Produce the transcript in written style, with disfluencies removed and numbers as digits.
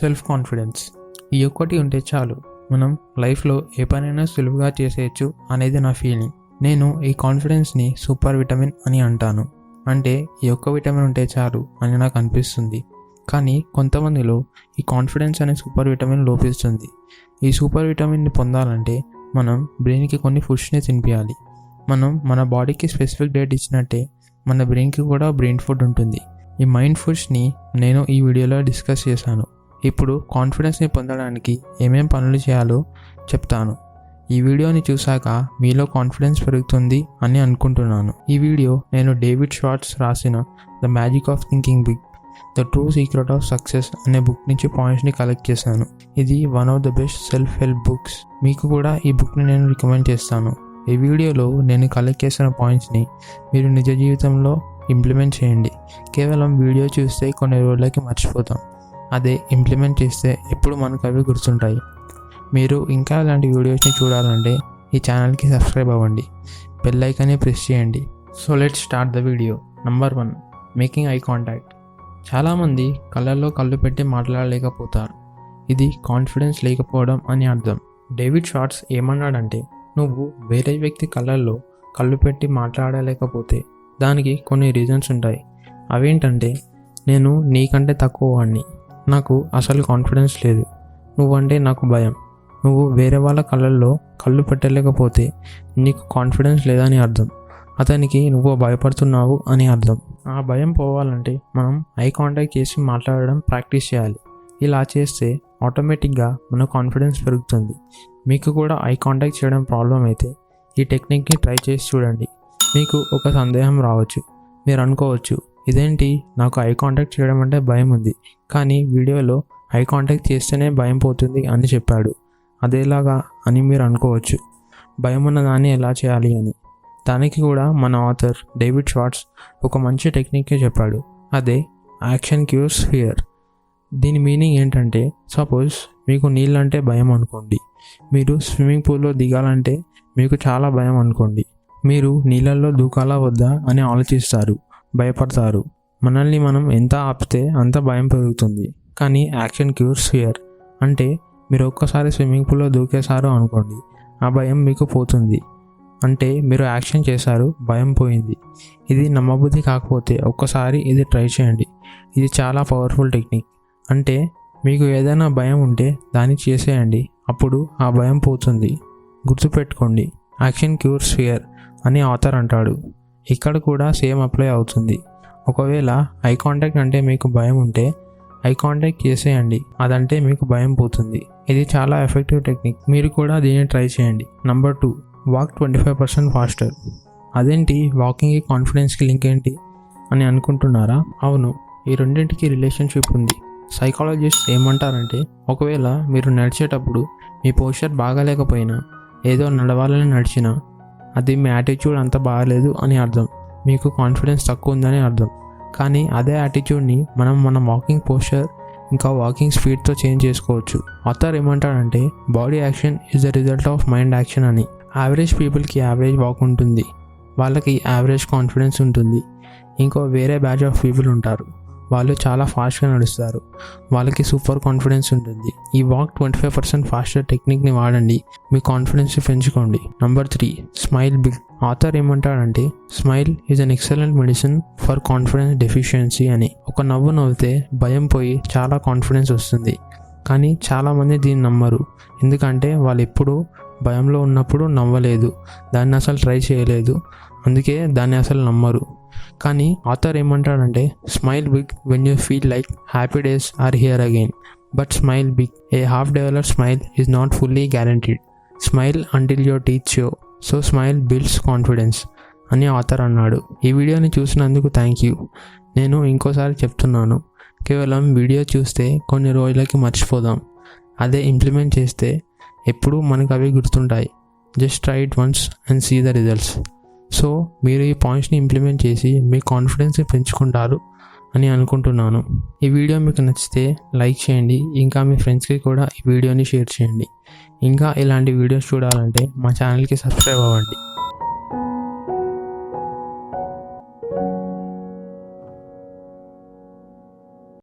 Self confidence. ఈ ఒక్కటి ఉంటే చాలు, మనం లైఫ్లో ఏ పనైనా సులువుగా చేసేయచ్చు అనేది నా ఫీలింగ్. నేను ఈ కాన్ఫిడెన్స్ని సూపర్ విటమిన్ అని అంటాను. అంటే ఈ ఒక్క విటమిన్ ఉంటే చాలు అని నాకు అనిపిస్తుంది. కానీ కొంతమందిలో ఈ కాన్ఫిడెన్స్ అనే సూపర్ విటమిన్ లోపిస్తుంది. ఈ సూపర్ విటమిన్ని పొందాలంటే మనం బ్రెయిన్కి కొన్ని ఫుడ్స్ని తినిపించాలి. మనం మన బాడీకి స్పెసిఫిక్ డేట్ ఇచ్చినట్టే మన బ్రెయిన్కి కూడా బ్రెయిన్ ఫుడ్ ఉంటుంది. ఈ మైండ్ ఫుడ్స్ని నేను ఈ వీడియోలో డిస్కస్ చేశాను. ఇప్పుడు కాన్ఫిడెన్స్ని పొందడానికి ఏమేం పనులు చేయాలో చెప్తాను. ఈ వీడియోని చూశాక మీలో కాన్ఫిడెన్స్ పెరుగుతుంది అని అనుకుంటున్నాను. ఈ వీడియో నేను డేవిడ్ షార్ట్స్ రాసిన the magic of thinking big, the true secret of success అనే బుక్ నుంచి పాయింట్స్ని కలెక్ట్ చేశాను. ఇది one of the best self help books. మీకు కూడా ఈ బుక్ని నేను రికమెండ్ చేస్తాను. ఈ వీడియోలో నేను కలెక్ట్ చేసిన పాయింట్స్ని మీరు నిజ జీవితంలో ఇంప్లిమెంట్ చేయండి. కేవలం వీడియో చూస్తే కొన్ని రోజులకి మర్చిపోతాం, అదే ఇంప్లిమెంట్ చేస్తే ఎప్పుడు మనకు అవి గుర్తుంటాయి. మీరు ఇంకా ఇలాంటి వీడియోస్ని చూడాలంటే ఈ ఛానల్కి సబ్స్క్రైబ్ అవ్వండి, బెల్ ఐకాన్ని ప్రెస్ చేయండి. So let's start the video. Number 1, making eye contact. చాలామంది కళ్ళల్లో కళ్ళు పెట్టి మాట్లాడలేకపోతారు. ఇది కాన్ఫిడెన్స్ లేకపోవడం అని అర్థం. డేవిడ్ షార్ట్స్ ఏమన్నాడంటే, నువ్వు వేరే వ్యక్తి కళ్ళల్లో కళ్ళు పెట్టి మాట్లాడలేకపోతే దానికి కొన్ని రీజన్స్ ఉంటాయి. అవేంటంటే, నేను నీకంటే తక్కువ వాడిని, నాకు అసలు కాన్ఫిడెన్స్ లేదు, నువ్వంటే నాకు భయం. నువ్వు వేరే వాళ్ళ కళ్ళల్లో కళ్ళు పెట్టలేకపోతే నీకు కాన్ఫిడెన్స్ లేదని అర్థం. అతనికి నువ్వు భయపడుతున్నావు అని అర్థం. ఆ భయం పోవాలంటే మనం ఐ కాంటాక్ట్ చేసి మాట్లాడడం ప్రాక్టీస్ చేయాలి. ఇలా చేస్తే ఆటోమేటిక్గా మన కాన్ఫిడెన్స్ పెరుగుతుంది. మీకు కూడా ఐ కాంటాక్ట్ చేయడం ప్రాబ్లం అయితే ఈ టెక్నిక్ని ట్రై చేసి చూడండి. మీకు ఒక సందేహం రావచ్చు. మీరు అనుకోవచ్చు, ఇదేంటి నాకు ఐ కాంటాక్ట్ చేయడం అంటే భయం ఉంది, కానీ వీడియోలో ఐ కాంటాక్ట్ చేస్తేనే భయం పోతుంది అని చెప్పాడు, అదేలాగా అని మీరు అనుకోవచ్చు. భయం ఉన్న దాన్ని ఎలా చేయాలి అని. దానికి కూడా మన ఆథర్ డేవిడ్ షార్ట్స్ ఒక మంచి టెక్నిక్కే చెప్పాడు. అదే యాక్షన్ క్యూర్స్ ఫియర్. దీని మీనింగ్ ఏంటంటే, సపోజ్ మీకు నీళ్ళంటే భయం అనుకోండి. మీరు స్విమ్మింగ్ పూల్లో దిగాలంటే మీకు చాలా భయం అనుకోండి. మీరు నీళ్ళల్లో దూకాలా వద్దా అని ఆలోచిస్తారు, భయపడతారు. మనల్ని మనం ఎంత ఆపితే అంత భయం పెరుగుతుంది. కానీ యాక్షన్ క్యూర్స్ ఫియర్ అంటే మీరు ఒక్కసారి స్విమ్మింగ్ పూల్లో దూకేశారు అనుకోండి, ఆ భయం మీకు పోతుంది. అంటే మీరు యాక్షన్ చేశారు, భయం పోయింది. ఇది నమ్మబుద్ధి కాకపోతే ఒక్కసారి ఇది ట్రై చేయండి. ఇది చాలా పవర్ఫుల్ టెక్నిక్. అంటే మీకు ఏదైనా భయం ఉంటే దాన్ని చేసేయండి, అప్పుడు ఆ భయం పోతుంది. గుర్తుపెట్టుకోండి, యాక్షన్ క్యూర్స్ ఫియర్ అని ఆథర్ అంటాడు. ఇక్కడ కూడా సేమ్ అప్లై అవుతుంది. ఒకవేళ ఐ కాంటాక్ట్ అంటే మీకు భయం ఉంటే ఐ కాంటాక్ట్ చేసేయండి, అదంటే మీకు భయం పోతుంది. ఇది చాలా ఎఫెక్టివ్ టెక్నిక్. మీరు కూడా దీన్ని ట్రై చేయండి. Number 2, walk 25% faster. అదేంటి, వాకింగ్కి కాన్ఫిడెన్స్కి లింక్ ఏంటి అని అనుకుంటున్నారా? అవును, ఈ రెండింటికి రిలేషన్షిప్ ఉంది. సైకాలజిస్ట్ ఏమంటారంటే, ఒకవేళ మీరు నడిచేటప్పుడు మీ పోస్చర్ బాగాలేకపోయినా, ఏదో నడవాలని నడిచినా, అది మీ యాటిట్యూడ్ అంత బాగాలేదు అని అర్థం, మీకు కాన్ఫిడెన్స్ తక్కువ ఉందని అర్థం. కానీ అదే యాటిట్యూడ్ని మనం మన వాకింగ్ పోస్చర్ ఇంకా వాకింగ్ స్పీడ్తో చేంజ్ చేసుకోవచ్చు. ఆథర్ ఏమంటాడంటే, body action is the result of mind action అని. యావరేజ్ పీపుల్కి యావరేజ్ వాక్ ఉంటుంది, వాళ్ళకి యావరేజ్ కాన్ఫిడెన్స్ ఉంటుంది. ఇంకో వేరే బ్యాచ్ ఆఫ్ పీపుల్ ఉంటారు, వాళ్ళు చాలా ఫాస్ట్గా నడుస్తారు, వాళ్ళకి సూపర్ కాన్ఫిడెన్స్ ఉంటుంది. ఈ వాక్ 25% ఫాస్టర్ టెక్నిక్ని వాడండి, మీ కాన్ఫిడెన్స్ని పెంచుకోండి. Number 3, smile big. ఆథర్ ఏమంటాడంటే, smile is an excellent medicine for confidence deficiency అని. ఒక నవ్వు నవ్వితే భయం పోయి చాలా కాన్ఫిడెన్స్ వస్తుంది. కానీ చాలామంది దీన్ని నమ్మరు, ఎందుకంటే వాళ్ళు ఎప్పుడూ భయంలో ఉన్నప్పుడు నవ్వలేదు, దాన్ని అసలు ట్రై చేయలేదు, అందుకే దాన్ని అసలు నమ్మరు. కానీ ఆథర్ ఏమంటాడంటే, smile big when you feel like happy days are here again, but smile big. A half developed smile is not fully guaranteed. Smile until your teeth show, so smile builds confidence అని author అన్నాడు. ఈ వీడియోని చూసినందుకు thank you. నేను ఇంకోసారి చెప్తున్నాను, కేవలం video చూస్తే కొన్ని రోజులకి మర్చిపోదాం, అదే ఇంప్లిమెంట్ చేస్తే ఎప్పుడూ మనకు అవి గుర్తుంటాయి. Just try it once and see the results. So మీరు ఈ పాయింట్స్ని ఇంప్లిమెంట్ చేసి మీ కాన్ఫిడెన్స్ని పెంచుకుంటారు అని అనుకుంటున్నాను. ఈ వీడియో మీకు నచ్చితే లైక్ చేయండి, ఇంకా మీ ఫ్రెండ్స్కి కూడా ఈ వీడియోని షేర్ చేయండి. ఇంకా ఇలాంటి వీడియోస్ చూడాలంటే మా ఛానల్కి సబ్స్క్రైబ్ అవ్వండి.